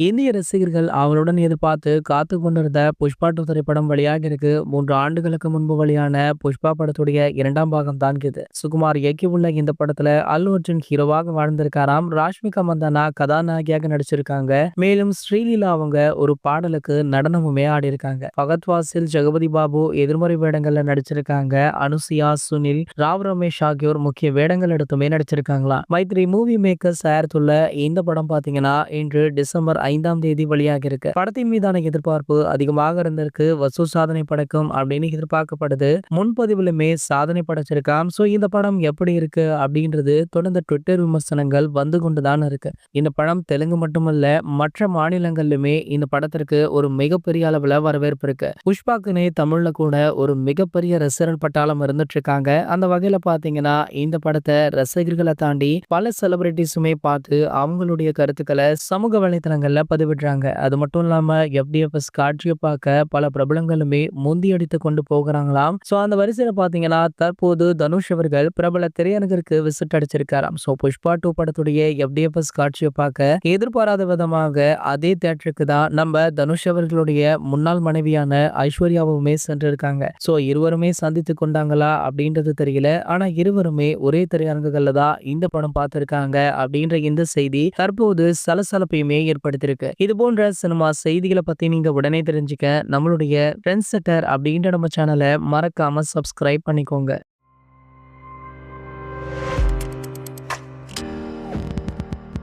இந்திய ரசிகர்கள் அவளுடன் எதிர்பார்த்து காத்து கொண்டிருந்த புஷ்பா 2 திரைப்படம் வெளியாக இருக்கு. 3 ஆண்டுகளுக்கு முன்பு வெளியான புஷ்பா படத்துடைய 2ஆம் பாகம் தான் இது. சுகுமார் இயக்கியுள்ள இந்த படத்துல அல்லு அர்ஜுன் ஹீரோவாக வாழ்ந்திருக்காராம். ராஷ்மிகா மந்தனா கதாநாயகியாக நடிச்சிருக்காங்க. மேலும் ஸ்ரீலீலா அவங்க ஒரு பாடலுக்கு நடனமுமே ஆடியிருக்காங்க. பகத் வாசில், ஜெகபதி பாபு எதிர்மறை வேடங்கள்ல நடிச்சிருக்காங்க. அனுசியா, சுனில், ராவ் ரமேஷ் ஆகியோர் முக்கிய வேடங்கள் எடுத்துமே நடிச்சிருக்காங்களாம். மைத்ரி மூவி மேக்கர்ஸ் தயாரித்துள்ள இந்த படம் பாத்தீங்கன்னா இன்று டிசம்பர் 5ஆம் தேதி வெளியாக இருக்கு. படத்தின் மீதான எதிர்பார்ப்பு அதிகமாக இருந்திருக்கு. வசூல் சாதனை படைக்கும் அப்படின்னு எதிர்பார்க்கப்படுது. முன்பதிவிலுமே சாதனை படைச்சிருக்காம். சோ இந்த படம் எப்படி இருக்கு அப்படின்றது தொடர்ந்து ட்விட்டர் விமர்சனங்கள் வந்து கொண்டுதான் இருக்கு. இந்த படம் தெலுங்கு மட்டுமல்ல, மற்ற மாநிலங்களிலுமே இந்த படத்திற்கு ஒரு மிகப்பெரிய அளவுல வரவேற்பு இருக்கு. புஷ்பாக்குனே தமிழ்ல கூட ஒரு மிகப்பெரிய ரசிகர்கள் பட்டாளம் இருந்துட்டு இருக்காங்க. அந்த வகையில பாத்தீங்கன்னா இந்த படத்தை ரசிகர்களை தாண்டி பல செலிபிரிட்டிஸுமே பார்த்து அவங்களுடைய கருத்துக்களை சமூக வலைத்தளங்கள்ல பதிவிடுறாங்க. அது மட்டும் இல்லாம எஃப்டிஎஃப்எஸ் காட்சியை பார்க்க பல பிரபலங்களுமே முந்தி அடித்து கொண்டு போகிறாங்களாம். சோ அந்த வரிசையில பாத்தீங்கன்னா தற்போது தனுஷ் அவர்கள் பிரபல திரையரங்கிற்கு விசிட் அடிச்சிருக்காராம். சோ புஷ்பா 2 படத்துடைய எஃப்டிஎஃப்எஸ் காட்சியை பார்க்க எதிர்பாராத விதமாக அதே தியேட்டருக்கு தான் நம்ம தனுஷ் அவர்களுடைய முன்னாள் மனைவியான ஐஸ்வர்யாவுமே சென்றிருக்காங்க. சோ இருவருமே சந்தித்து கொண்டாங்களா அப்படின்றது தெரியல. ஆனா இருவருமே ஒரே திரையரங்குகள்ல தான் இந்த படம் பார்த்திருக்காங்க அப்படின்ற இந்த செய்தி தற்போது சலசலப்பையுமே ஏற்படுத்தியிருக்கு. இது போன்ற சினிமா செய்திகளை பத்தி நீங்க உடனே தெரிஞ்சுக்க நம்மளுடைய ட்ரெண்ட் செட்டர் அப்படின்ற நம்ம சேனலை மறக்காம சப்ஸ்கிரைப் பண்ணிக்கோங்க.